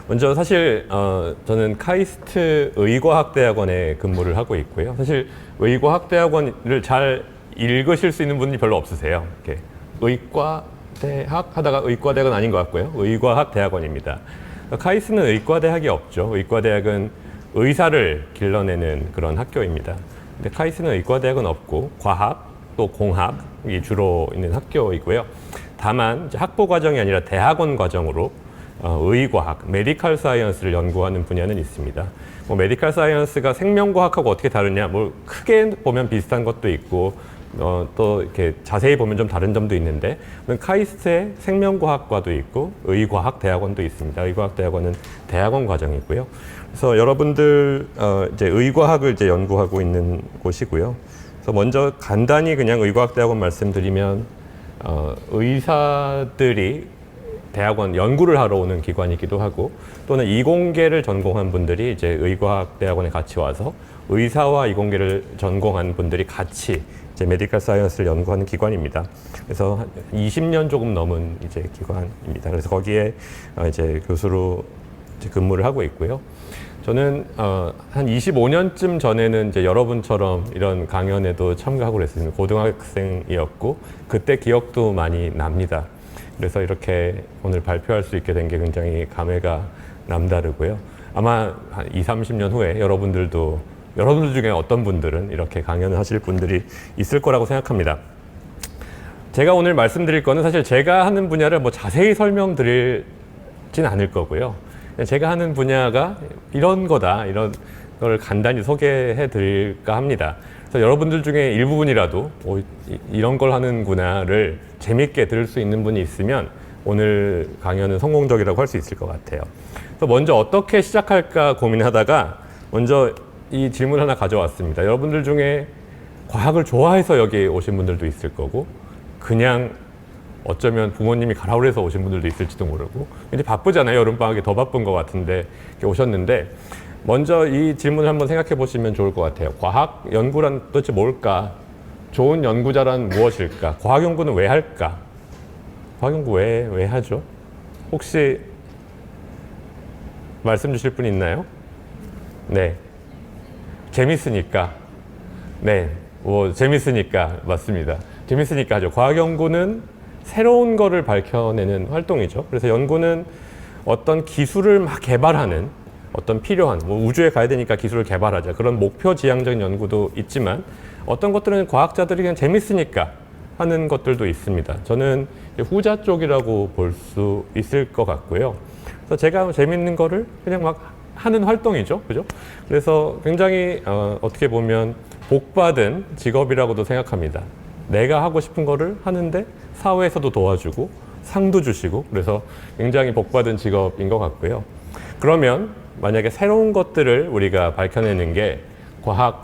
먼저 사실 저는 카이스트 의과학대학원에 근무를 하고 있고요. 사실 의과학대학원을 잘 읽으실 수 있는 분이 별로 없으세요. 이렇게 의과대학 하다가 의과대학은 아닌 것 같고요. 의과학대학원입니다. 카이스트는 의과대학이 없죠. 의과대학은 의사를 길러내는 그런 학교입니다. 근데 카이스트는 의과대학은 없고 과학 또 공학이 주로 있는 학교이고요. 다만 이제 학부 과정이 아니라 대학원 과정으로 의과학, 메디컬 사이언스를 연구하는 분야는 있습니다. 뭐 메디컬 사이언스가 생명과학하고 어떻게 다르냐, 뭐 크게 보면 비슷한 것도 있고 또 이렇게 자세히 보면 좀 다른 점도 있는데 카이스트에 생명과학과도 있고 의과학 대학원도 있습니다. 의과학 대학원은 대학원 과정이고요. 그래서 여러분들 이제 의과학을 이제 연구하고 있는 곳이고요. 그래서 먼저 간단히 그냥 의과학 대학원 말씀드리면 의사들이 대학원 연구를 하러 오는 기관이기도 하고 또는 이공계를 전공한 분들이 이제 의과학 대학원에 같이 와서 의사와 이공계를 전공한 분들이 같이 이제 메디컬 사이언스를 연구하는 기관입니다. 그래서 한 20년 조금 넘은 이제 기관입니다. 그래서 거기에 이제 교수로 이제 근무를 하고 있고요. 저는 한 25년쯤 전에는 이제 여러분처럼 이런 강연에도 참가하고 그랬습니다. 고등학생이었고 그때 기억도 많이 납니다. 그래서 이렇게 오늘 발표할 수 있게 된 게 굉장히 감회가 남다르고요. 아마 한 20, 30년 후에 여러분들 중에 어떤 분들은 이렇게 강연을 하실 분들이 있을 거라고 생각합니다. 제가 오늘 말씀드릴 거는 사실 제가 하는 분야를 뭐 자세히 설명드리진 않을 거고요. 제가 하는 분야가 이런 거다, 이런 걸 간단히 소개해 드릴까 합니다. 그래서 여러분들 중에 일부분이라도 이런 걸 하는구나를 재밌게 들을 수 있는 분이 있으면 오늘 강연은 성공적이라고 할 수 있을 것 같아요. 그래서 먼저 어떻게 시작할까 고민하다가 먼저 이 질문 하나 가져왔습니다. 여러분들 중에 과학을 좋아해서 여기 오신 분들도 있을 거고 그냥 어쩌면 부모님이 가라고 해서 오신 분들도 있을지도 모르고 이제 바쁘잖아요. 여름방학이 더 바쁜 것 같은데 이렇게 오셨는데 먼저 이 질문을 한번 생각해 보시면 좋을 것 같아요. 과학 연구란 도대체 뭘까? 좋은 연구자란 무엇일까? 과학 연구는 왜 할까? 과학 연구 왜 하죠? 혹시 말씀 주실 분 있나요? 네. 재밌으니까. 네. 뭐 재밌으니까 맞습니다. 재밌으니까 하죠. 과학 연구는 새로운 거를 밝혀내는 활동이죠. 그래서 연구는 어떤 기술을 막 개발하는 어떤 필요한 뭐 우주에 가야 되니까 기술을 개발하자 그런 목표 지향적인 연구도 있지만 어떤 것들은 과학자들이 그냥 재밌으니까 하는 것들도 있습니다. 저는 후자 쪽이라고 볼 수 있을 것 같고요. 그래서 제가 재밌는 거를 그냥 막 하는 활동이죠. 그죠? 그래서 굉장히 어떻게 보면 복받은 직업이라고도 생각합니다. 내가 하고 싶은 거를 하는데 사회에서도 도와주고 상도 주시고 그래서 굉장히 복받은 직업인 것 같고요. 그러면 만약에 새로운 것들을 우리가 밝혀내는 게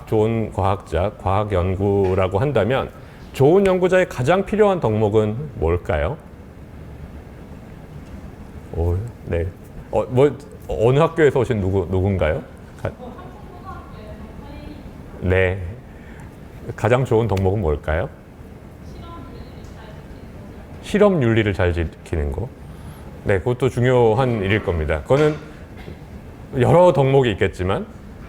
좋은 과학자, 과학 연구라고 한다면 좋은 연구자의 가장 필요한 덕목은 뭘까요? 네. 어느 학교에서 오신 누군가요? 네. 가장 좋은 덕목은 뭘까요? 실험 윤리를 잘 지키는 거. 네, 그것도 중요한 일일 겁니다. 그거는 여러 덕목이 있겠지만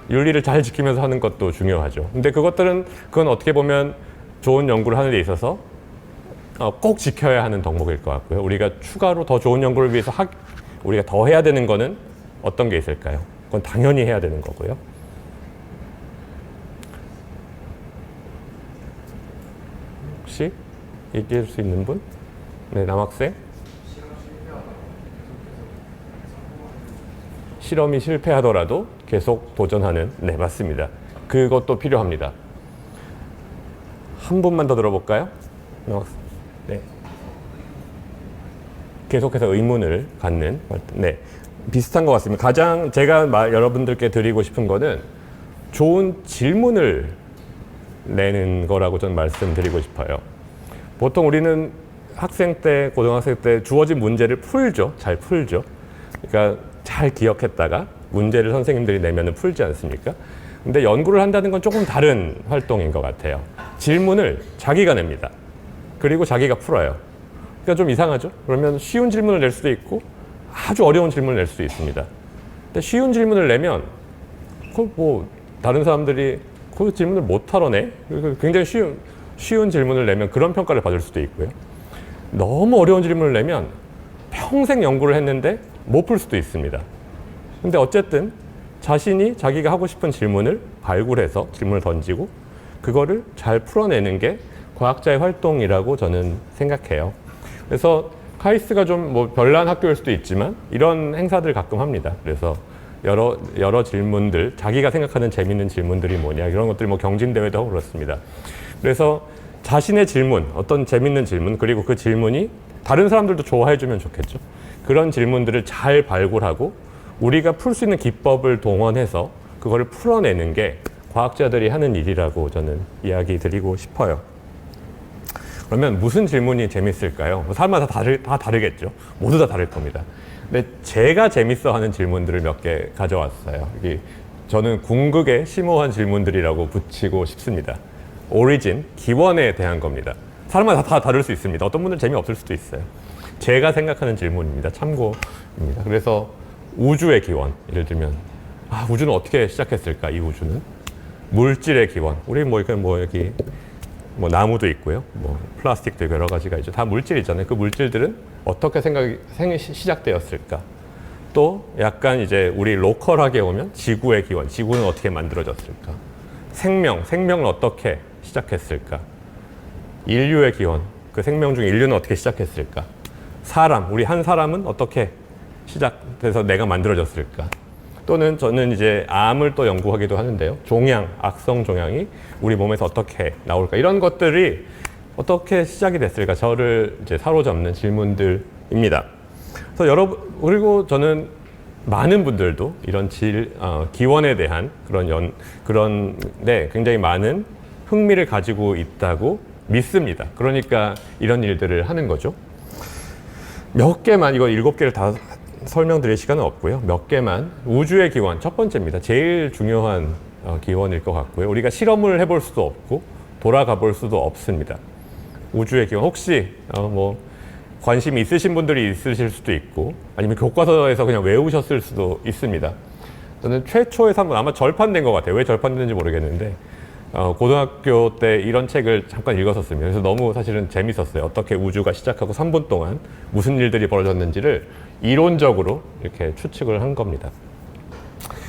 윤리를 잘 지키면서 하는 것도 중요하죠. 근데 그건 어떻게 보면 좋은 연구를 하는 데 있어서 꼭 지켜야 하는 덕목일 것 같고요. 우리가 추가로 더 좋은 연구를 위해서 우리가 더 해야 되는 거는 어떤 게 있을까요? 그건 당연히 해야 되는 거고요. 혹시 얘기할 수 있는 분? 네, 남학생? 실험이 실패하더라도 계속 도전하는, 네, 맞습니다. 그것도 필요합니다. 한 분만 더 들어볼까요? 네. 계속해서 의문을 갖는, 네. 비슷한 것 같습니다. 가장 제가 여러분들께 드리고 싶은 거는 좋은 질문을 내는 거라고 저는 말씀드리고 싶어요. 보통 우리는 학생 때, 고등학생 때 주어진 문제를 풀죠. 잘 풀죠. 그러니까 잘 기억했다가 문제를 선생님들이 내면은 풀지 않습니까? 근데 연구를 한다는 건 조금 다른 활동인 것 같아요. 질문을 자기가 냅니다. 그리고 자기가 풀어요. 그러니까 좀 이상하죠? 그러면 쉬운 질문을 낼 수도 있고 아주 어려운 질문을 낼 수도 있습니다. 근데 쉬운 질문을 내면 그 뭐 다른 사람들이 그 질문을 못 하러네. 굉장히 쉬운 질문을 내면 그런 평가를 받을 수도 있고요. 너무 어려운 질문을 내면 평생 연구를 했는데 못 풀 수도 있습니다. 근데 어쨌든 자신이 자기가 하고 싶은 질문을 발굴해서 질문을 던지고 그거를 잘 풀어내는 게 과학자의 활동이라고 저는 생각해요. 그래서 카이스트가 좀 뭐 별난 학교일 수도 있지만 이런 행사들 가끔 합니다. 그래서 여러 질문들, 자기가 생각하는 재밌는 질문들이 뭐냐 이런 것들 뭐 경진대회도 하고 그렇습니다. 그래서 자신의 질문, 어떤 재밌는 질문, 그리고 그 질문이 다른 사람들도 좋아해 주면 좋겠죠. 그런 질문들을 잘 발굴하고 우리가 풀 수 있는 기법을 동원해서 그거를 풀어내는 게 과학자들이 하는 일이라고 저는 이야기 드리고 싶어요. 그러면 무슨 질문이 재밌을까요? 사람마다 다 다르겠죠. 모두 다 다를 겁니다. 근데 제가 재밌어 하는 질문들을 몇 개 가져왔어요. 저는 궁극의 심오한 질문들이라고 붙이고 싶습니다. 오리진, 기원에 대한 겁니다. 사람마다 다 다를 수 있습니다. 어떤 분들은 재미없을 수도 있어요. 제가 생각하는 질문입니다. 참고입니다. 그래서 우주의 기원, 예를 들면 우주는 어떻게 시작했을까? 이 우주는 물질의 기원. 우리 여기 나무도 있고요. 플라스틱도 있고 여러 가지가 있죠. 다 물질이잖아요. 그 물질들은 어떻게 시작되었을까? 또 약간 이제 우리 로컬하게 오면 지구의 기원. 지구는 어떻게 만들어졌을까? 생명은 어떻게 시작했을까? 인류의 기원. 그 생명 중에 인류는 어떻게 시작했을까? 우리 한 사람은 어떻게 시작돼서 내가 만들어졌을까? 또는 저는 이제 암을 또 연구하기도 하는데요. 악성 종양이 우리 몸에서 어떻게 나올까? 이런 것들이 어떻게 시작이 됐을까? 저를 이제 사로잡는 질문들입니다. 그래서 그리고 저는 많은 분들도 이런 기원에 대한 그런데 굉장히 많은 흥미를 가지고 있다고 믿습니다. 그러니까 이런 일들을 하는 거죠. 몇 개만, 이거 7개를 다 설명드릴 시간은 없고요. 몇 개만. 우주의 기원, 첫 번째입니다. 제일 중요한 기원일 것 같고요. 우리가 실험을 해볼 수도 없고 돌아가 볼 수도 없습니다. 우주의 기원, 혹시 관심이 있으신 분들이 있으실 수도 있고 아니면 교과서에서 그냥 외우셨을 수도 있습니다. 저는 최초의 3분, 아마 절판된 것 같아요. 왜 절판됐는지 모르겠는데 고등학교 때 이런 책을 잠깐 읽었었습니다. 그래서 너무 사실은 재밌었어요. 어떻게 우주가 시작하고 3분 동안 무슨 일들이 벌어졌는지를 이론적으로 이렇게 추측을 한 겁니다.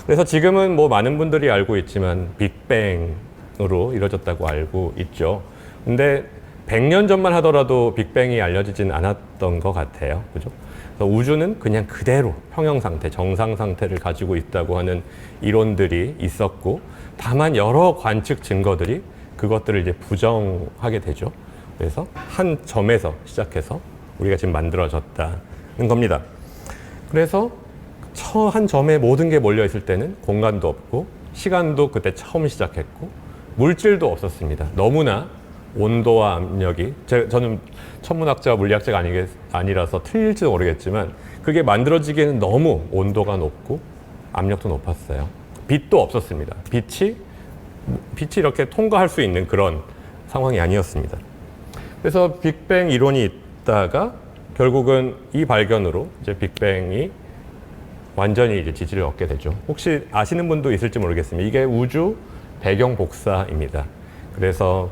그래서 지금은 많은 분들이 알고 있지만 빅뱅으로 이루어졌다고 알고 있죠. 근데 100년 전만 하더라도 빅뱅이 알려지진 않았던 것 같아요. 그죠? 그래서 우주는 그냥 그대로 평형 상태, 정상 상태를 가지고 있다고 하는 이론들이 있었고, 다만 여러 관측 증거들이 그것들을 이제 부정하게 되죠. 그래서 한 점에서 시작해서 우리가 지금 만들어졌다는 겁니다. 그래서 한 점에 모든 게 몰려 있을 때는 공간도 없고 시간도 그때 처음 시작했고 물질도 없었습니다. 너무나 온도와 압력이, 저는 천문학자, 물리학자가 아니라서 틀릴지도 모르겠지만 그게 만들어지기에는 너무 온도가 높고 압력도 높았어요. 빛도 없었습니다. 빛이 이렇게 통과할 수 있는 그런 상황이 아니었습니다. 그래서 빅뱅 이론이 있다가 결국은 이 발견으로 이제 빅뱅이 완전히 이제 지지를 얻게 되죠. 혹시 아시는 분도 있을지 모르겠습니다. 이게 우주 배경 복사입니다. 그래서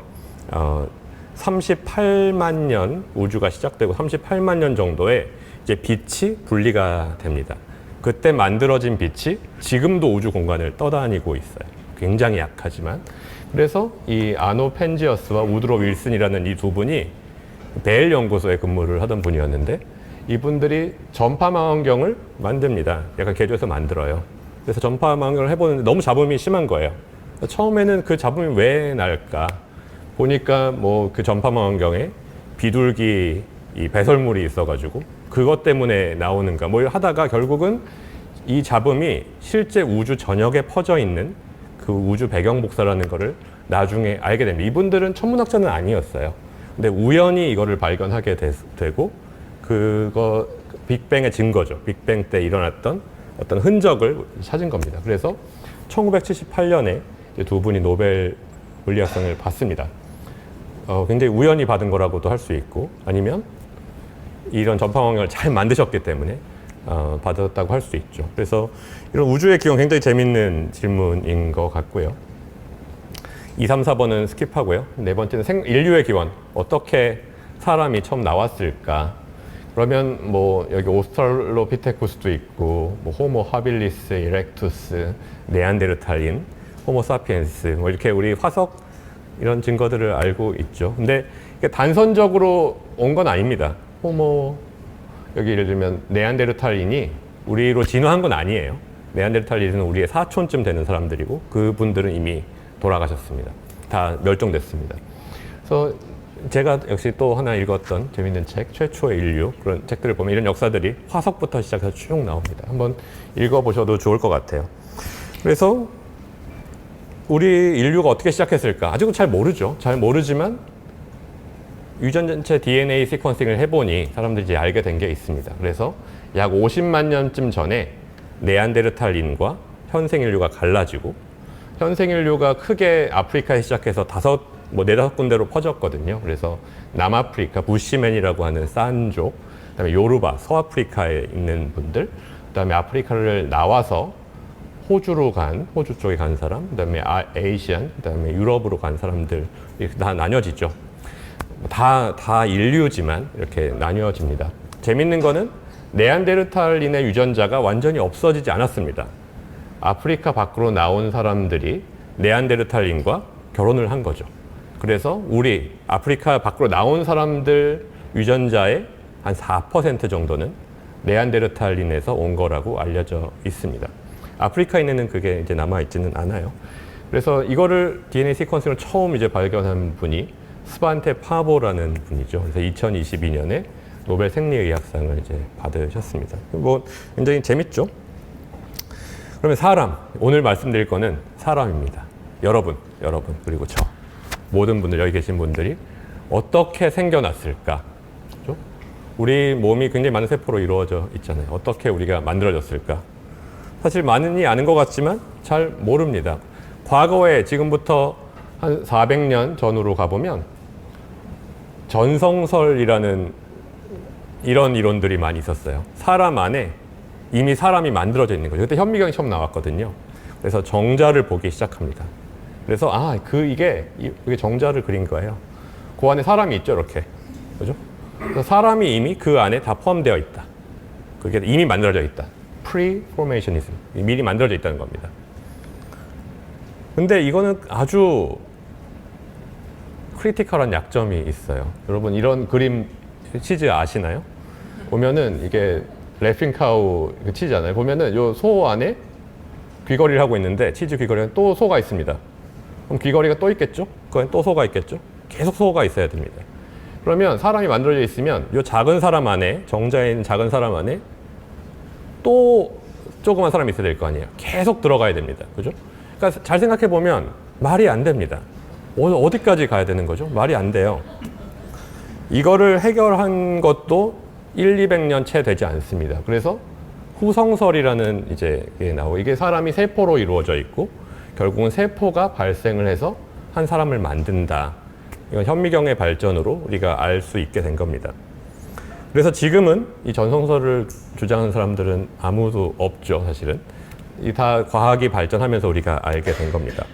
38만 년 우주가 시작되고 38만 년 정도에 이제 빛이 분리가 됩니다. 그때 만들어진 빛이 지금도 우주 공간을 떠다니고 있어요. 굉장히 약하지만. 그래서 이 아노 펜지어스와 우드로 윌슨이라는 이 두 분이 벨 연구소에 근무를 하던 분이었는데 이분들이 전파망원경을 만듭니다. 약간 개조해서 만들어요. 그래서 전파망원경을 해보는데 너무 잡음이 심한 거예요. 처음에는 그 잡음이 왜 날까? 보니까 그 전파망원경에 비둘기 이 배설물이 있어가지고 그것 때문에 나오는가 하다가 결국은 이 잡음이 실제 우주 전역에 퍼져 있는 그 우주 배경 복사라는 거를 나중에 알게 됩니다. 이분들은 천문학자는 아니었어요. 근데 우연히 이거를 발견하게 되고 그거 빅뱅의 증거죠. 빅뱅 때 일어났던 어떤 흔적을 찾은 겁니다. 그래서 1978년에 두 분이 노벨 물리학상을 받습니다. 굉장히 우연히 받은 거라고도 할 수 있고 아니면 이런 전파망원경을 잘 만드셨기 때문에 받았다고 할 수 있죠. 그래서 이런 우주의 기원 굉장히 재밌는 질문인 것 같고요. 2, 3, 4번은 스킵하고요. 네 번째는 인류의 기원. 어떻게 사람이 처음 나왔을까? 그러면 뭐 여기 오스트랄로피테쿠스도 있고 뭐 호모 하빌리스, 이렉투스, 네안데르탈린, 호모 사피엔스 뭐 이렇게 우리 화석 이런 증거들을 알고 있죠. 근데 이게 단선적으로 온 건 아닙니다. 호모 여기 예를 들면 네안데르탈린이 우리로 진화한 건 아니에요. 네안데르탈린은 우리의 사촌쯤 되는 사람들이고 그분들은 이미 돌아가셨습니다. 다 멸종됐습니다. 그래서 제가 역시 또 하나 읽었던 재밌는 책, 최초의 인류 그런 책들을 보면 이런 역사들이 화석부터 시작해서 쭉 나옵니다. 한번 읽어보셔도 좋을 것 같아요. 그래서 우리 인류가 어떻게 시작했을까? 아직은 잘 모르죠. 잘 모르지만 유전체 DNA 시퀀싱을 해보니 사람들이 이제 알게 된 게 있습니다. 그래서 약 50만 년쯤 전에 네안데르탈린과 현생 인류가 갈라지고 현생 인류가 크게 아프리카에 시작해서 네다섯 군데로 퍼졌거든요. 그래서 남아프리카, 부시맨이라고 하는 산족, 그다음에 요르바, 서아프리카에 있는 분들, 그다음에 아프리카를 나와서 호주 쪽에 간 사람, 그다음에 아시안, 그다음에 유럽으로 간 사람들 이렇게 다 나뉘어지죠. 다 인류지만 이렇게 나뉘어집니다. 재밌는 거는 네안데르탈린의 유전자가 완전히 없어지지 않았습니다. 아프리카 밖으로 나온 사람들이 네안데르탈린과 결혼을 한 거죠. 그래서 우리 아프리카 밖으로 나온 사람들 유전자의 한 4% 정도는 네안데르탈린에서 온 거라고 알려져 있습니다. 아프리카인에는 그게 이제 남아있지는 않아요. 그래서 이거를 DNA 시퀀싱을 처음 이제 발견한 분이 스반테 파보라는 분이죠. 그래서 2022년에 노벨 생리의학상을 이제 받으셨습니다. 뭐 굉장히 재밌죠? 그러면 사람, 오늘 말씀드릴 거는 사람입니다. 여러분 그리고 저 모든 분들 여기 계신 분들이 어떻게 생겨났을까? 그렇죠? 우리 몸이 굉장히 많은 세포로 이루어져 있잖아요. 어떻게 우리가 만들어졌을까? 사실 많이 아는 것 같지만 잘 모릅니다. 과거에 지금부터 한 400년 전으로 가보면 전성설이라는 이런 이론들이 많이 있었어요. 사람 안에 이미 사람이 만들어져 있는 거죠. 그때 현미경이 처음 나왔거든요. 그래서 정자를 보기 시작합니다. 그래서 이게 정자를 그린 거예요. 그 안에 사람이 있죠, 이렇게. 그죠? 그래서 사람이 이미 그 안에 다 포함되어 있다. 그게 이미 만들어져 있다. pre-formationism. 미리 만들어져 있다는 겁니다. 근데 이거는 아주 크리티컬한 약점이 있어요. 여러분 이런 그림 치즈 아시나요? 보면은 이게 레핑카우 치즈잖아요. 보면은 요 소 안에 귀걸이를 하고 있는데 치즈 귀걸이는 또 소가 있습니다. 그럼 귀걸이가 또 있겠죠? 그건 또 소가 있겠죠? 계속 소가 있어야 됩니다. 그러면 사람이 만들어져 있으면 요 작은 사람 안에 정자에 있는 작은 사람 안에 또 조그만 사람이 있어야 될 거 아니에요. 계속 들어가야 됩니다. 그죠? 그러니까 잘 생각해 보면 말이 안 됩니다. 어디까지 가야 되는 거죠? 말이 안 돼요. 이거를 해결한 것도 200년 채 되지 않습니다. 그래서 후성설이라는 게 나오고 이게 사람이 세포로 이루어져 있고 결국은 세포가 발생을 해서 한 사람을 만든다. 이건 현미경의 발전으로 우리가 알 수 있게 된 겁니다. 그래서 지금은 이 전성설을 주장하는 사람들은 아무도 없죠, 사실은. 이 다 과학이 발전하면서 우리가 알게 된 겁니다.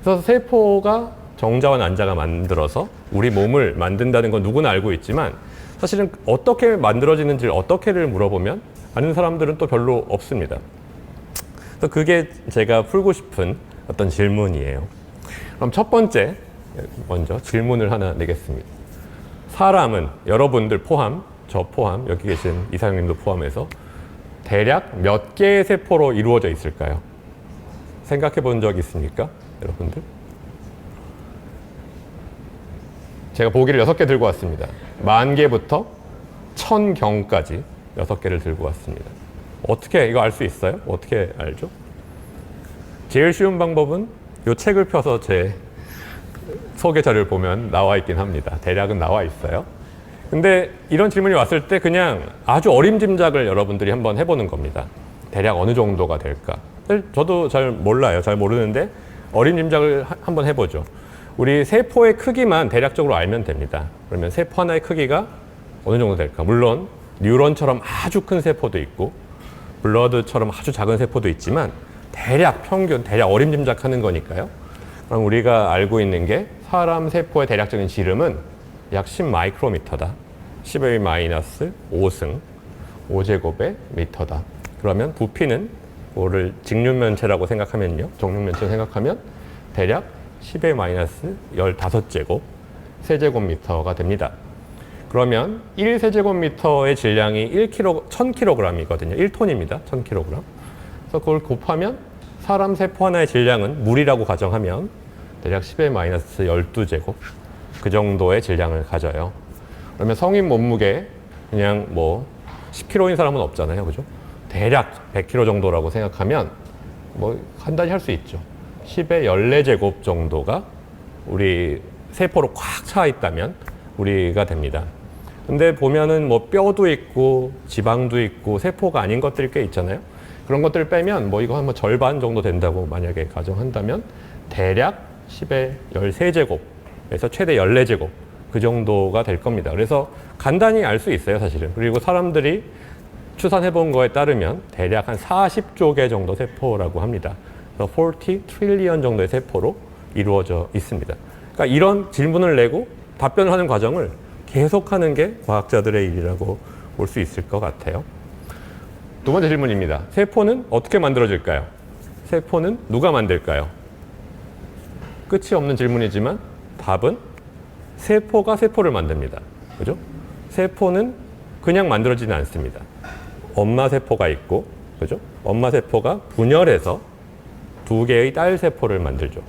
그래서 세포가 정자와 난자가 만들어서 우리 몸을 만든다는 건 누구나 알고 있지만 사실은 어떻게 만들어지는지를 어떻게를 물어보면 아는 사람들은 또 별로 없습니다. 그래서 그게 제가 풀고 싶은 어떤 질문이에요. 그럼 첫 번째, 먼저 질문을 하나 내겠습니다. 사람은 여러분들 포함, 저 포함, 여기 계신 이사장님도 포함해서 대략 몇 개의 세포로 이루어져 있을까요? 생각해 본 적 있습니까? 여러분들? 제가 보기를 6개 들고 왔습니다. 10,000개부터 1000경까지 6개를 들고 왔습니다. 어떻게 이거 알 수 있어요? 어떻게 알죠? 제일 쉬운 방법은 이 책을 펴서 제 소개 자료를 보면 나와 있긴 합니다. 대략은 나와 있어요. 근데 이런 질문이 왔을 때 그냥 아주 어림짐작을 여러분들이 한번 해보는 겁니다. 대략 어느 정도가 될까? 저도 잘 몰라요. 잘 모르는데 어림짐작을 한번 해보죠. 우리 세포의 크기만 대략적으로 알면 됩니다. 그러면 세포 하나의 크기가 어느 정도 될까? 물론 뉴런처럼 아주 큰 세포도 있고 블러드처럼 아주 작은 세포도 있지만 대략 평균, 대략 어림짐작하는 거니까요. 그럼 우리가 알고 있는 게 사람 세포의 대략적인 지름은 약 10마이크로미터다. 10의 마이너스 5승 5제곱의 미터다. 그러면 부피는 뭐를 직육면체라고 생각하면요. 정육면체로 생각하면 대략 10의 마이너스 15제곱 세제곱미터가 됩니다. 그러면 1세제곱미터의 질량이 1000kg이거든요. 1톤입니다. 1000kg. 그래서 그걸 곱하면 사람 세포 하나의 질량은 물이라고 가정하면 대략 10의 마이너스 12제곱 그 정도의 질량을 가져요. 그러면 성인 몸무게 그냥 뭐 10kg인 사람은 없잖아요. 그죠? 대략 100kg 정도라고 생각하면 뭐 간단히 할 수 있죠. 10의 14제곱 정도가 우리 세포로 꽉 차 있다면 우리가 됩니다. 근데 보면은 뭐 뼈도 있고 지방도 있고 세포가 아닌 것들이 꽤 있잖아요. 그런 것들을 빼면 뭐 이거 한 뭐 절반 정도 된다고 만약에 가정한다면 대략 10의 13제곱에서 최대 14제곱 그 정도가 될 겁니다. 그래서 간단히 알 수 있어요, 사실은. 그리고 사람들이 추산해 본 거에 따르면 대략 한 40조 개 정도 세포라고 합니다. 그래서 40 트릴리언 정도의 세포로 이루어져 있습니다. 그러니까 이런 질문을 내고 답변을 하는 과정을 계속하는 게 과학자들의 일이라고 볼 수 있을 것 같아요. 두 번째 질문입니다. 세포는 어떻게 만들어질까요? 세포는 누가 만들까요? 끝이 없는 질문이지만 답은 세포가 세포를 만듭니다. 그죠? 세포는 그냥 만들어지지 않습니다. 엄마 세포가 있고, 그죠? 엄마 세포가 분열해서 두 개의 딸 세포를 만들죠.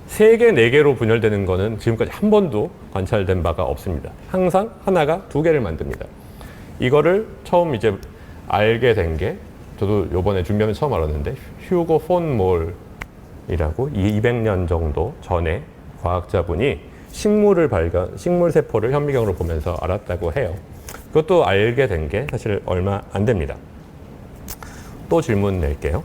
3개, 4개로 분열되는 거는 지금까지 한 번도 관찰된 바가 없습니다. 항상 하나가 2개를 만듭니다. 이거를 처음 이제 알게 된 게 저도 요번에 준비하면 처음 알았는데 휴고 폰 몰이라고 200년 정도 전에 과학자분이 식물 세포를 현미경으로 보면서 알았다고 해요. 그것도 알게 된 게 사실 얼마 안 됩니다. 또 질문 낼게요.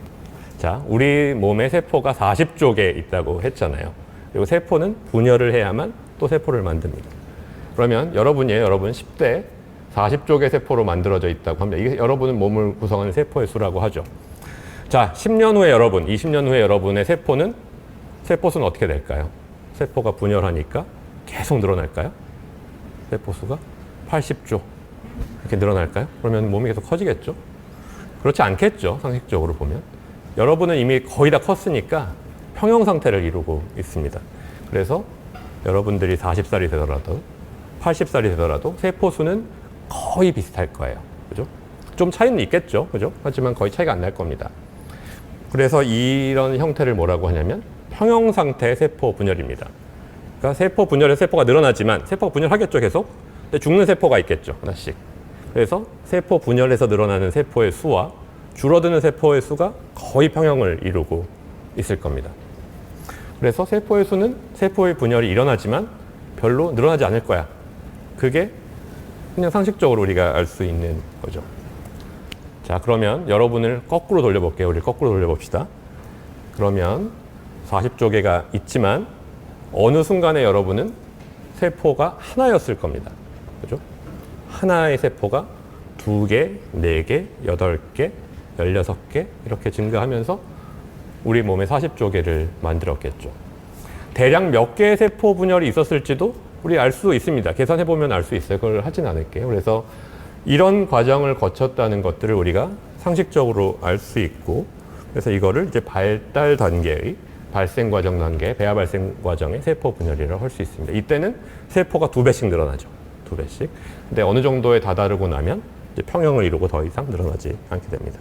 자, 우리 몸에 세포가 40조 개 있다고 했잖아요. 그리고 세포는 분열을 해야만 또 세포를 만듭니다. 그러면 여러분이에요. 여러분 10대 40조 개 세포로 만들어져 있다고 합니다. 이게 여러분은 몸을 구성하는 세포의 수라고 하죠. 자, 10년 후에 여러분, 20년 후에 여러분의 세포수는 어떻게 될까요? 세포가 분열하니까 계속 늘어날까요? 세포수가 80조 이렇게 늘어날까요? 그러면 몸이 계속 커지겠죠? 그렇지 않겠죠, 상식적으로 보면. 여러분은 이미 거의 다 컸으니까 평형 상태를 이루고 있습니다. 그래서 여러분들이 40살이 되더라도 80살이 되더라도 세포수는 거의 비슷할 거예요. 그죠? 좀 차이는 있겠죠. 그죠? 하지만 거의 차이가 안 날 겁니다. 그래서 이런 형태를 뭐라고 하냐면 평형 상태 세포 분열입니다. 그러니까 세포 분열에서 세포가 늘어나지만 세포가 분열하겠죠, 계속. 근데 죽는 세포가 있겠죠, 하나씩. 그래서 세포 분열에서 늘어나는 세포의 수와 줄어드는 세포의 수가 거의 평형을 이루고 있을 겁니다. 그래서 세포의 수는 세포의 분열이 일어나지만 별로 늘어나지 않을 거야. 그게 그냥 상식적으로 우리가 알 수 있는 거죠. 자, 그러면 여러분을 거꾸로 돌려볼게요. 우리 거꾸로 돌려봅시다. 그러면 40조 개가 있지만 어느 순간에 여러분은 세포가 하나였을 겁니다. 그죠? 하나의 세포가 2개, 4개, 8개, 16개 이렇게 증가하면서 우리 몸에 40조 개를 만들었겠죠. 대략 몇 개의 세포 분열이 있었을지도 우리 알 수 있습니다. 계산해보면 알 수 있어요. 그걸 하진 않을게요. 그래서 이런 과정을 거쳤다는 것들을 우리가 상식적으로 알 수 있고, 그래서 이거를 이제 발달 단계의 발생 과정 단계, 배아 발생 과정의 세포 분열이라고 할 수 있습니다. 이때는 세포가 2배씩 늘어나죠. 2배씩. 근데 어느 정도에 다다르고 나면 이제 평형을 이루고 더 이상 늘어나지 않게 됩니다.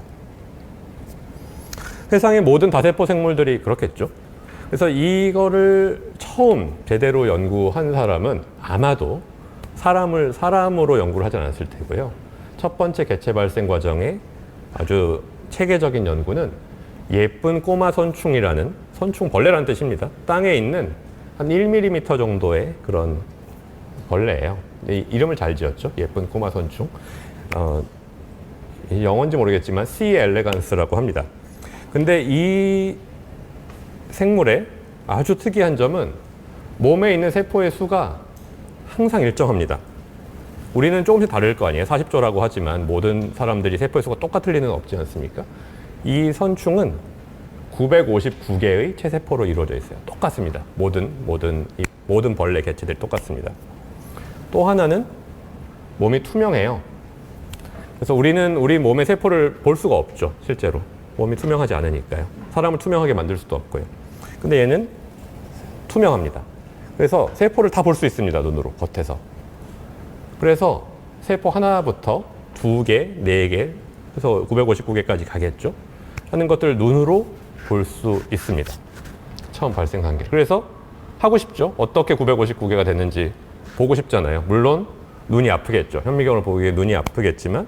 세상의 모든 다세포 생물들이 그렇겠죠. 그래서 이거를 처음 제대로 연구한 사람은 아마도 사람으로 연구를 하지 않았을 테고요. 첫 번째 개체 발생 과정의 아주 체계적인 연구는 예쁜 꼬마 선충이라는 선충벌레라는 뜻입니다. 땅에 있는 한 1mm 정도의 그런 벌레예요. 이름을 잘 지었죠. 예쁜 꼬마 선충. 영어인지 모르겠지만 C. 엘레간스라고 합니다. 근데 이 생물의 아주 특이한 점은 몸에 있는 세포의 수가 항상 일정합니다. 우리는 조금씩 다를 거 아니에요. 40조라고 하지만 모든 사람들이 세포의 수가 똑같을 리는 없지 않습니까? 이 선충은 959개의 체세포로 이루어져 있어요. 똑같습니다. 모든 벌레 개체들이 똑같습니다. 또 하나는 몸이 투명해요. 그래서 우리는 우리 몸의 세포를 볼 수가 없죠. 실제로. 몸이 투명하지 않으니까요. 사람을 투명하게 만들 수도 없고요. 근데 얘는 투명합니다. 그래서 세포를 다 볼 수 있습니다. 눈으로, 겉에서. 그래서 세포 하나부터 2개, 4개, 그래서 959개까지 가겠죠. 하는 것들을 눈으로 볼 수 있습니다. 처음 발생 단계. 그래서 하고 싶죠. 어떻게 959개가 됐는지 보고 싶잖아요. 물론 눈이 아프겠죠. 현미경을 보기에 눈이 아프겠지만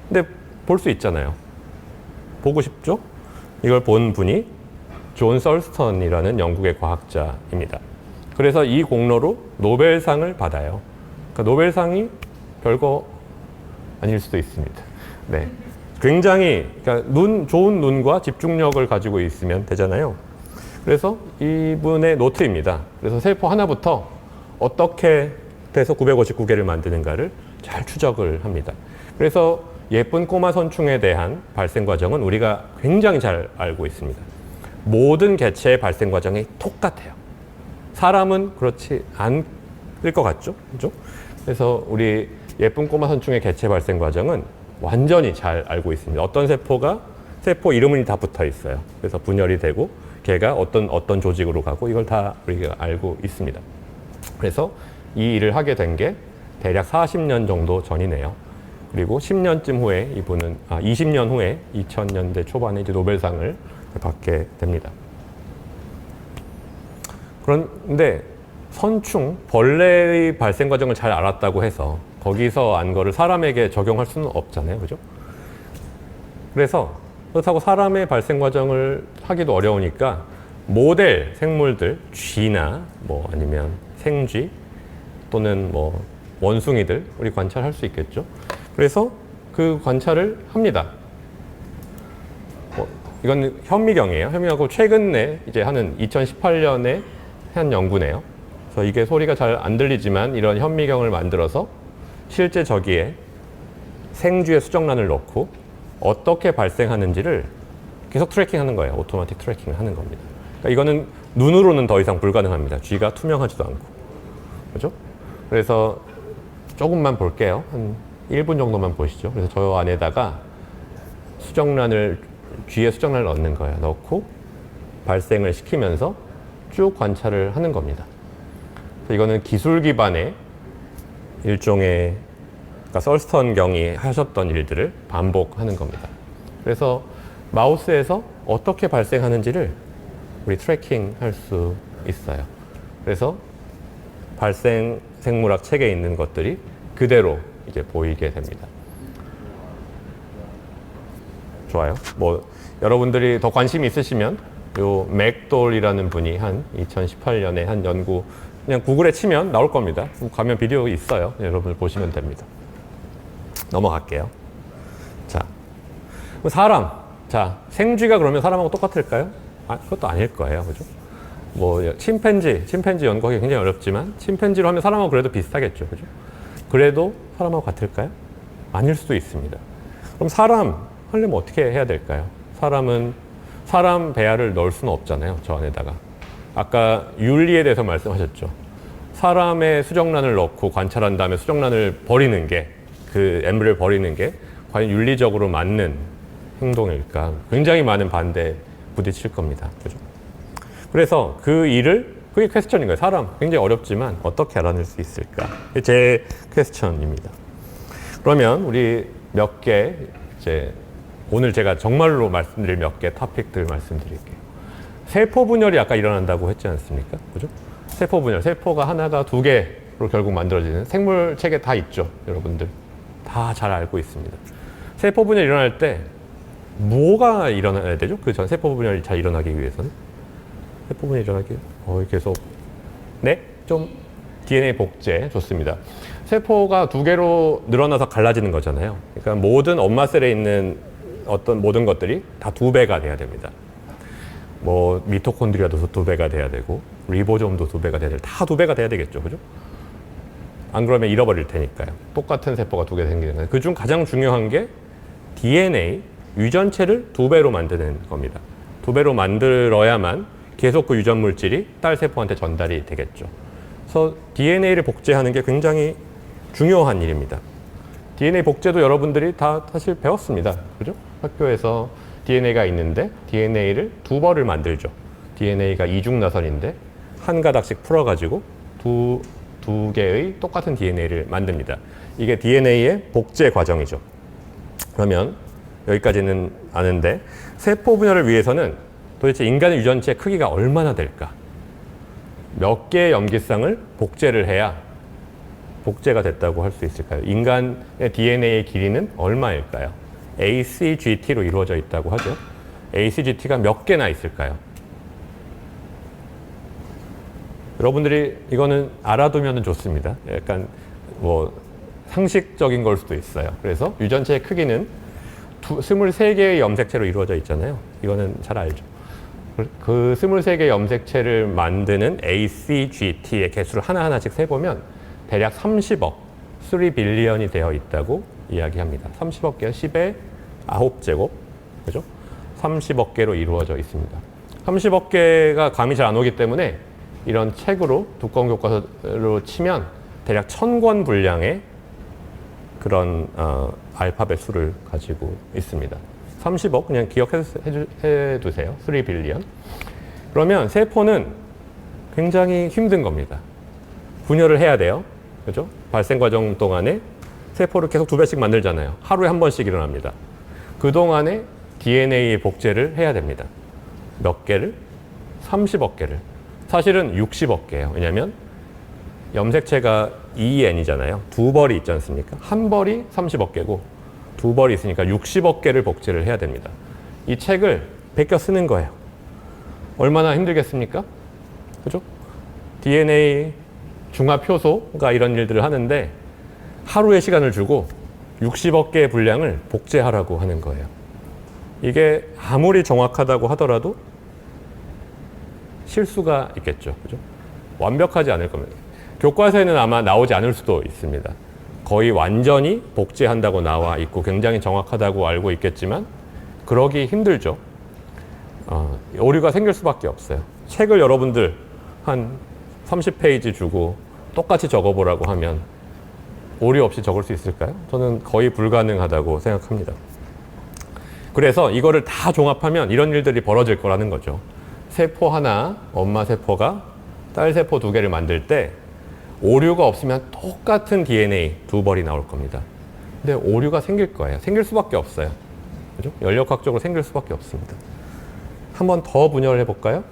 근데 볼 수 있잖아요. 보고 싶죠. 이걸 본 분이 존 설스턴이라는 영국의 과학자입니다. 그래서 이 공로로 노벨상을 받아요. 그러니까 노벨상이 별거 아닐 수도 있습니다. 네. 굉장히 그러니까 좋은 눈과 집중력을 가지고 있으면 되잖아요. 그래서 이분의 노트입니다. 그래서 세포 하나부터 어떻게 돼서 959개를 만드는가를 잘 추적을 합니다. 그래서 예쁜 꼬마 선충에 대한 발생 과정은 우리가 굉장히 잘 알고 있습니다. 모든 개체의 발생 과정이 똑같아요. 사람은 그렇지 않을 것 같죠? 그죠? 그래서 우리 예쁜 꼬마 선충의 개체 발생 과정은 완전히 잘 알고 있습니다. 어떤 세포 이름이 다 붙어 있어요. 그래서 분열이 되고 걔가 어떤 조직으로 가고 이걸 다 우리가 알고 있습니다. 그래서 이 일을 하게 된 게 대략 40년 정도 전이네요. 그리고 10년쯤 후에 20년 후에 2000년대 초반에 이제 노벨상을 받게 됩니다. 그런데 선충, 벌레의 발생 과정을 잘 알았다고 해서 거기서 안 거를 사람에게 적용할 수는 없잖아요. 그죠? 그렇다고 사람의 발생 과정을 하기도 어려우니까 모델 생물들, 쥐나 아니면 생쥐 또는 원숭이들 우리 관찰할 수 있겠죠. 그래서 그 관찰을 합니다. 이건 현미경이에요. 현미경하고 최근에 이제 하는 2018년에 한 연구네요. 그래서 이게 소리가 잘 안 들리지만 이런 현미경을 만들어서 실제 저기에 생쥐의 수정란을 넣고 어떻게 발생하는지를 계속 트래킹하는 거예요. 오토마틱 트래킹을 하는 겁니다. 그러니까 이거는 눈으로는 더 이상 불가능합니다. 쥐가 투명하지도 않고. 그죠? 그래서 조금만 볼게요. 한 1분 정도만 보시죠. 그래서 저 안에다가 쥐의 수정란을 넣는 거예요. 넣고 발생을 시키면서 쭉 관찰을 하는 겁니다. 이거는 기술 기반의 일종의 그러니까 설스턴 경이 하셨던 일들을 반복하는 겁니다. 그래서 마우스에서 어떻게 발생하는지를 우리 트래킹할 수 있어요. 그래서 발생 생물학 책에 있는 것들이 그대로 이제 보이게 됩니다. 좋아요. 여러분들이 더 관심이 있으시면 요 맥돌이라는 분이 한 2018년에 한 연구 그냥 구글에 치면 나올 겁니다. 가면 비디오 있어요. 여러분 보시면 됩니다. 넘어갈게요. 자, 생쥐가 그러면 사람하고 똑같을까요? 그것도 아닐 거예요. 그죠? 침팬지 연구하기 굉장히 어렵지만 침팬지로 하면 사람하고 그래도 비슷하겠죠. 그죠? 그래도 사람하고 같을까요? 아닐 수도 있습니다. 그럼 사람 하려면 어떻게 해야 될까요? 사람 배아를 넣을 수는 없잖아요. 저 안에다가. 아까 윤리에 대해서 말씀하셨죠. 사람의 수정란을 넣고 관찰한 다음에 수정란을 버리는 게, 그 엠브리를 버리는 게 과연 윤리적으로 맞는 행동일까? 굉장히 많은 반대에 부딪힐 겁니다. 그죠? 그래서 그게 퀘스천인 거예요. 사람, 굉장히 어렵지만 어떻게 알아낼 수 있을까? 제 퀘스천입니다. 그러면 우리 몇 개, 오늘 제가 정말로 말씀드릴 몇 개 토픽들 말씀드릴게요. 세포 분열이 아까 일어난다고 했지 않습니까? 그죠? 세포 분열, 세포가 하나가 2개로 결국 만들어지는 생물책에 다 있죠. 여러분들 다 잘 알고 있습니다. 세포 분열이 일어날 때 뭐가 일어나야 되죠? 그 전 세포 분열이 잘 일어나기 위해서는 세포 분열이 일어나기 계속 좀 DNA 복제 좋습니다. 세포가 2개로 늘어나서 갈라지는 거잖아요. 그러니까 모든 엄마 셀에 있는 모든 것들이 다 2배가 돼야 됩니다. 미토콘드리아도 2배가 돼야 되고 리보솜도 2배가 돼야 되고 다 2배가 돼야 되겠죠. 그죠? 안 그러면 잃어버릴 테니까요. 똑같은 세포가 두 개 생기는 거예요. 그중 가장 중요한 게 DNA, 유전체를 2배로 만드는 겁니다. 2배로 만들어야만 계속 그 유전 물질이 딸 세포한테 전달이 되겠죠. 그래서 DNA를 복제하는 게 굉장히 중요한 일입니다. DNA 복제도 여러분들이 다 사실 배웠습니다. 그죠? 학교에서 DNA가 있는데 DNA를 2벌을 만들죠. DNA가 이중나선인데 한 가닥씩 풀어가지고 두 개의 똑같은 DNA를 만듭니다. 이게 DNA의 복제 과정이죠. 그러면 여기까지는 아는데 세포 분열을 위해서는 도대체 인간의 유전체 크기가 얼마나 될까? 몇 개의 염기쌍을 복제를 해야 복제가 됐다고 할 수 있을까요? 인간의 DNA의 길이는 얼마일까요? ACGT로 이루어져 있다고 하죠. ACGT가 몇 개나 있을까요? 여러분들이 이거는 알아두면 좋습니다. 약간 뭐 상식적인 걸 수도 있어요. 그래서 유전체의 크기는 23개의 염색체로 이루어져 있잖아요. 이거는 잘 알죠. 그 23개의 염색체를 만드는 ACGT의 개수를 하나하나씩 세보면 대략 30억, 3빌리언이 되어 있다고 이야기합니다. 30억 개가 10의 9제곱, 그죠? 30억 개로 이루어져 있습니다. 30억 개가 감이 잘 안 오기 때문에 이런 책으로 두꺼운 교과서로 치면 대략 1000권 분량의 그런 알파벳 수를 가지고 있습니다. 30억 그냥 기억해 두세요. 3빌리언. 그러면 세포는 굉장히 힘든 겁니다. 분열을 해야 돼요. 그죠? 발생 과정 동안에 세포를 계속 2배씩 만들잖아요. 하루에 한 번씩 일어납니다. 그동안에 DNA 복제를 해야 됩니다. 몇 개를? 30억 개를. 사실은 60억 개예요. 왜냐하면 염색체가 2N이잖아요. 2벌이 있지 않습니까? 한 벌이 30억 개고 2벌이 있으니까 60억 개를 복제를 해야 됩니다. 이 책을 베껴 쓰는 거예요. 얼마나 힘들겠습니까? 그죠? DNA 중화효소가 이런 일들을 하는데 하루의 시간을 주고 60억 개의 분량을 복제하라고 하는 거예요. 이게 아무리 정확하다고 하더라도 실수가 있겠죠. 그죠? 완벽하지 않을 겁니다. 교과서에는 아마 나오지 않을 수도 있습니다. 거의 완전히 복제한다고 나와 있고 굉장히 정확하다고 알고 있겠지만 그러기 힘들죠. 오류가 생길 수밖에 없어요. 책을 여러분들 한 30페이지 주고 똑같이 적어보라고 하면 오류 없이 적을 수 있을까요? 저는 거의 불가능하다고 생각합니다. 그래서 이거를 다 종합하면 이런 일들이 벌어질 거라는 거죠. 세포 하나, 엄마 세포가 딸 세포 2개를 만들 때 오류가 없으면 똑같은 DNA 2벌이 나올 겁니다. 근데 오류가 생길 거예요. 생길 수밖에 없어요. 그죠? 연력학적으로 생길 수밖에 없습니다. 한 번 더 분열을 해볼까요?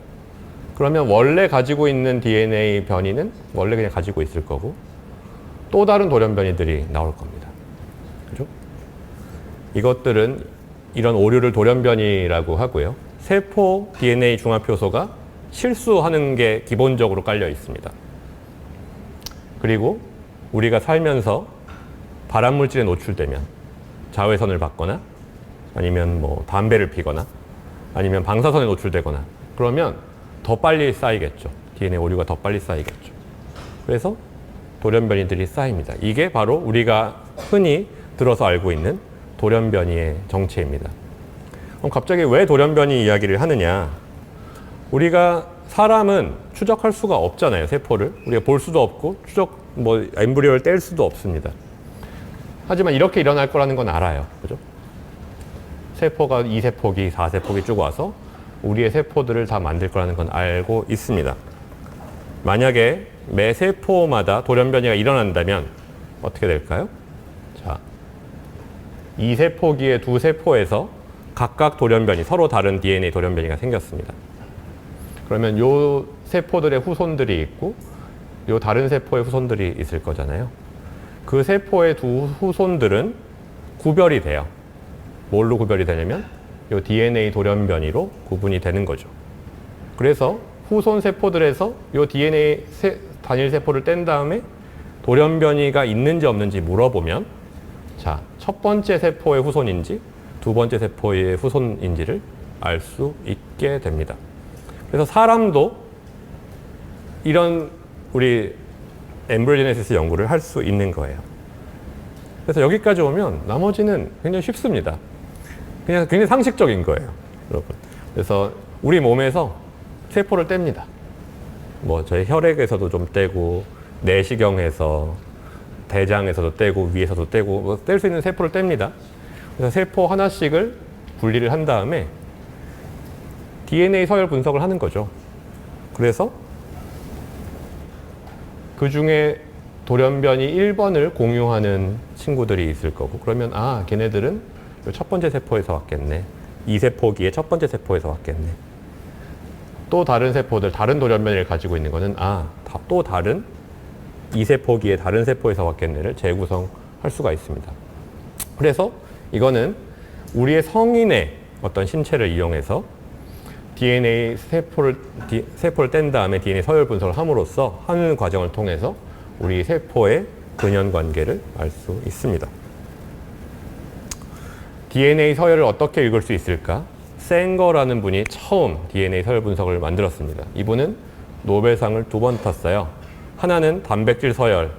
그러면 원래 가지고 있는 DNA 변이는 원래 그냥 가지고 있을 거고 또 다른 돌연변이들이 나올 겁니다. 그죠? 이것들은 이런 오류를 돌연변이라고 하고요. 세포 DNA 중화효소가 실수하는 게 기본적으로 깔려 있습니다. 그리고 우리가 살면서 발암물질에 노출되면 자외선을 받거나 아니면 뭐 담배를 피거나 아니면 방사선에 노출되거나 그러면 더 빨리 쌓이겠죠. DNA 오류가 더 빨리 쌓이겠죠. 그래서 돌연변이들이 쌓입니다. 이게 바로 우리가 흔히 들어서 알고 있는 돌연변이의 정체입니다. 그럼 갑자기 왜 돌연변이 이야기를 하느냐? 우리가 사람은 추적할 수가 없잖아요. 세포를 우리가 볼 수도 없고 엠브리오를 뗄 수도 없습니다. 하지만 이렇게 일어날 거라는 건 알아요. 그죠? 세포가 2세포기, 4세포기 쭉 와서 우리의 세포들을 다 만들 거라는 건 알고 있습니다. 만약에 매 세포마다 돌연변이가 일어난다면 어떻게 될까요? 자, 2세포기의 2세포에서 각각 돌연변이, 서로 다른 DNA 돌연변이가 생겼습니다. 그러면 요 세포들의 후손들이 있고 요 다른 세포의 후손들이 있을 거잖아요. 그 세포의 두 후손들은 구별이 돼요. 뭘로 구별이 되냐면 요 DNA 돌연변이로 구분이 되는 거죠. 그래서 후손 세포들에서 요 DNA 단일 세포를 뗀 다음에 돌연변이가 있는지 없는지 물어보면 자, 첫 번째 세포의 후손인지 두 번째 세포의 후손인지를 알 수 있게 됩니다. 그래서 사람도 이런 우리 엠브리오제네시스 연구를 할 수 있는 거예요. 그래서 여기까지 오면 나머지는 굉장히 쉽습니다. 그냥 굉장히 상식적인 거예요, 여러분. 그래서 우리 몸에서 세포를 뗍니다. 뭐 저희 혈액에서도 좀 떼고, 내시경에서, 대장에서도 떼고, 위에서도 떼고, 뭐 뗄 수 있는 세포를 뗍니다. 그래서 세포 하나씩을 분리를 한 다음에 DNA 서열 분석을 하는 거죠. 그래서 그 중에 돌연변이 1번을 공유하는 친구들이 있을 거고, 그러면 걔네들은 첫 번째 세포에서 왔겠네. 이 세포기의 첫 번째 세포에서 왔겠네. 또 다른 세포들, 다른 돌연변이를 가지고 있는 거는 또 다른 이 세포기의 다른 세포에서 왔겠네를 재구성할 수가 있습니다. 그래서 이거는 우리의 성인의 어떤 신체를 이용해서 DNA 세포를 뗀 다음에 DNA 서열 분석을 함으로써 하는 과정을 통해서 우리 세포의 근연 관계를 알 수 있습니다. DNA 서열을 어떻게 읽을 수 있을까? 생거라는 분이 처음 DNA 서열 분석을 만들었습니다. 이분은 노벨상을 2번 탔어요. 하나는 단백질 서열,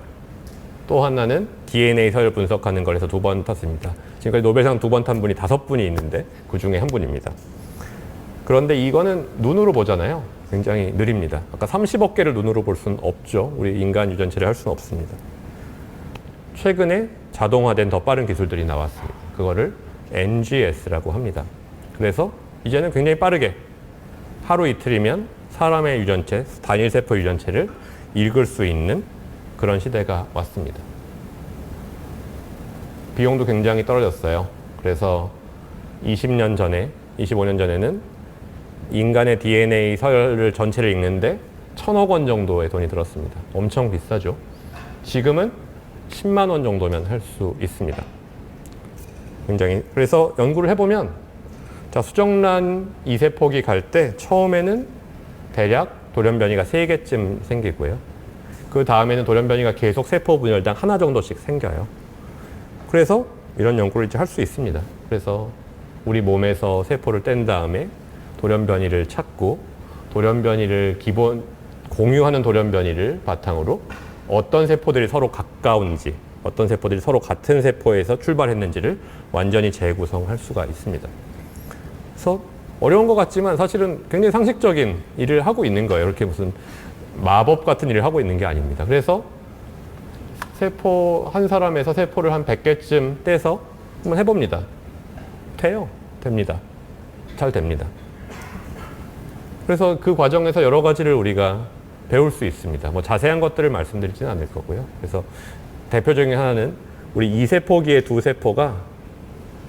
또 하나는 DNA 서열 분석하는 걸해서 2번 탔습니다. 지금까지 노벨상 2번 탄 분이 5분이 있는데 그 중에 한 분입니다. 그런데 이거는 눈으로 보잖아요. 굉장히 느립니다. 아까 30억 개를 눈으로 볼 수는 없죠. 우리 인간 유전체를 할 수는 없습니다. 최근에 자동화된 더 빠른 기술들이 나왔습니다. 그거를 NGS라고 합니다. 그래서 이제는 굉장히 빠르게 하루 이틀이면 사람의 유전체, 단일 세포 유전체를 읽을 수 있는 그런 시대가 왔습니다. 비용도 굉장히 떨어졌어요. 그래서 20년 전에, 25년 전에는 인간의 DNA 서열을 전체를 읽는데 1,000억 원 정도의 돈이 들었습니다. 엄청 비싸죠. 지금은 10만 원 정도면 할 수 있습니다. 굉장히, 그래서 연구를 해보면, 자, 수정란 이세포기 갈 때 처음에는 대략 돌연변이가 3개쯤 생기고요. 그 다음에는 돌연변이가 계속 세포 분열당 하나 정도씩 생겨요. 그래서 이런 연구를 이제 할 수 있습니다. 그래서 우리 몸에서 세포를 뗀 다음에 돌연변이를 찾고, 돌연변이를 공유하는 돌연변이를 바탕으로 어떤 세포들이 서로 가까운지, 어떤 세포들이 서로 같은 세포에서 출발했는지를 완전히 재구성할 수가 있습니다. 그래서 어려운 것 같지만 사실은 굉장히 상식적인 일을 하고 있는 거예요. 이렇게 무슨 마법 같은 일을 하고 있는 게 아닙니다. 그래서 세포 한 사람에서 세포를 한 100개쯤 떼서 한번 해봅니다. 돼요. 됩니다. 잘 됩니다. 그래서 그 과정에서 여러 가지를 우리가 배울 수 있습니다. 뭐 자세한 것들을 말씀드리지는 않을 거고요. 그래서 대표적인 하나는 우리 이세포기의 두 세포가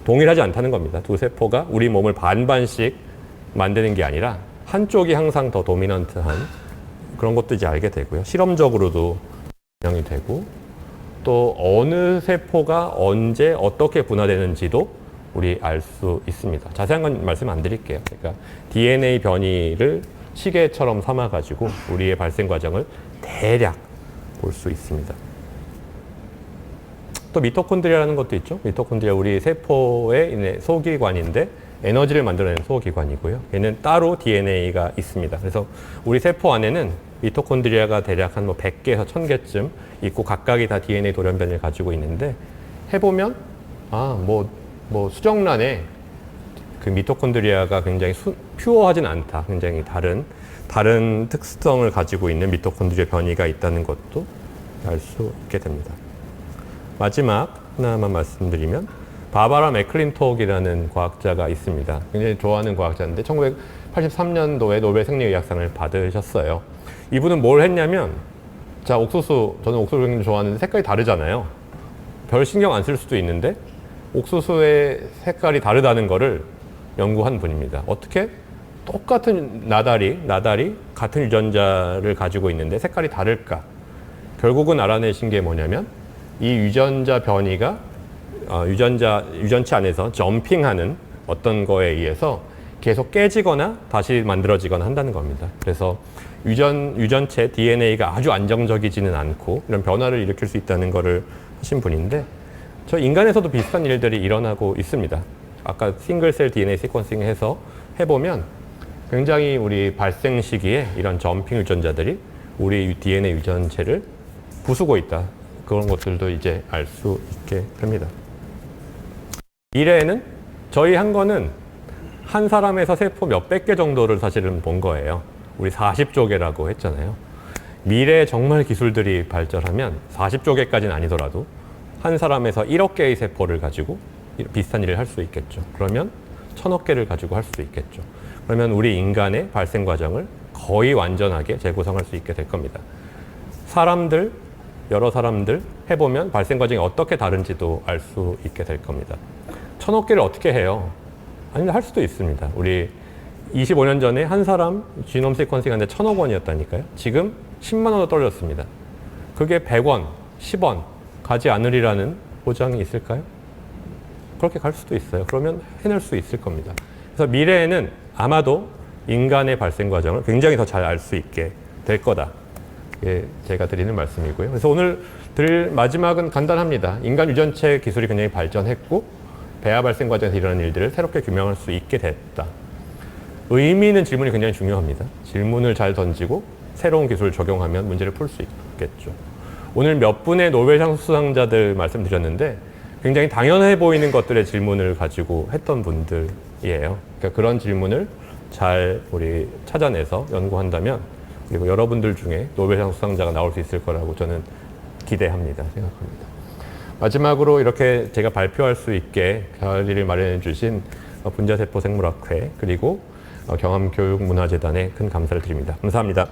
동일하지 않다는 겁니다. 두 세포가 우리 몸을 반반씩 만드는 게 아니라 한쪽이 항상 더 도미넌트한 그런 것도 이제 알게 되고요. 실험적으로도 증명이 되고, 또 어느 세포가 언제 어떻게 분화되는지도 우리 알 수 있습니다. 자세한 건 말씀 안 드릴게요. 그러니까 DNA 변이를 시계처럼 삼아가지고 우리의 발생 과정을 대략 볼 수 있습니다. 또 미토콘드리아라는 것도 있죠. 미토콘드리아 우리 세포의 소기관인데 에너지를 만들어내는 소기관이고요. 얘는 따로 DNA가 있습니다. 그래서 우리 세포 안에는 미토콘드리아가 대략 한 100개에서 1000개쯤 있고 각각이 다 DNA 돌연변이를 가지고 있는데, 해보면 수정란에 그 미토콘드리아가 굉장히 퓨어하진 않다. 굉장히 다른 특성을 가지고 있는 미토콘드리아 변이가 있다는 것도 알 수 있게 됩니다. 마지막 하나만 말씀드리면, 바바라 맥클린톡이라는 과학자가 있습니다. 굉장히 좋아하는 과학자인데 1983년도에 노벨 생리의학상을 받으셨어요. 이분은 뭘 했냐면, 저는 옥수수 굉장히 좋아하는데 색깔이 다르잖아요. 별 신경 안 쓸 수도 있는데 옥수수의 색깔이 다르다는 거를 연구한 분입니다. 어떻게? 똑같은 나달이 같은 유전자를 가지고 있는데 색깔이 다를까? 결국은 알아내신 게 뭐냐면, 이 유전자 변이가 유전체 안에서 점핑하는 어떤 거에 의해서 계속 깨지거나 다시 만들어지거나 한다는 겁니다. 그래서 유전체 DNA가 아주 안정적이지는 않고 이런 변화를 일으킬 수 있다는 거를 하신 분인데, 저 인간에서도 비슷한 일들이 일어나고 있습니다. 아까 싱글셀 DNA 시퀀싱 해서 해보면 굉장히 우리 발생 시기에 이런 점핑 유전자들이 우리 DNA 유전체를 부수고 있다. 그런 것들도 이제 알 수 있게 됩니다. 미래에는 저희 한 거는 한 사람에서 세포 몇백 개 정도를 사실은 본 거예요. 우리 40조 개라고 했잖아요. 미래에 정말 기술들이 발전하면 40조 개까지는 아니더라도 한 사람에서 1억 개의 세포를 가지고 비슷한 일을 할 수 있겠죠. 그러면 1000억 개를 가지고 할 수도 있겠죠. 그러면 우리 인간의 발생 과정을 거의 완전하게 재구성할 수 있게 될 겁니다. 여러 사람들 해보면 발생 과정이 어떻게 다른지도 알 수 있게 될 겁니다. 1000억 개를 어떻게 해요? 아니, 할 수도 있습니다. 우리 25년 전에 한 사람 지놈 시퀀싱 하는데 1000억 원이었다니까요. 지금 10만 원으로 떨어졌습니다. 그게 100원, 10원 가지 않으리라는 보장이 있을까요? 그렇게 갈 수도 있어요. 그러면 해낼 수 있을 겁니다. 그래서 미래에는 아마도 인간의 발생 과정을 굉장히 더 잘 알 수 있게 될 거다. 예, 제가 드리는 말씀이고요. 그래서 오늘 드릴 마지막은 간단합니다. 인간 유전체 기술이 굉장히 발전했고 배아 발생 과정에서 일어나는 일들을 새롭게 규명할 수 있게 됐다. 의미 있는 질문이 굉장히 중요합니다. 질문을 잘 던지고 새로운 기술을 적용하면 문제를 풀 수 있겠죠. 오늘 몇 분의 노벨상 수상자들 말씀드렸는데 굉장히 당연해 보이는 것들의 질문을 가지고 했던 분들이에요. 그러니까 그런 질문을 잘 우리 찾아내서 연구한다면 그리고 여러분들 중에 노벨상 수상자가 나올 수 있을 거라고 저는 기대합니다. 생각합니다. 마지막으로 이렇게 제가 발표할 수 있게 자리를 마련해 주신 분자세포 생물학회 그리고 경암교육문화재단에 큰 감사를 드립니다. 감사합니다.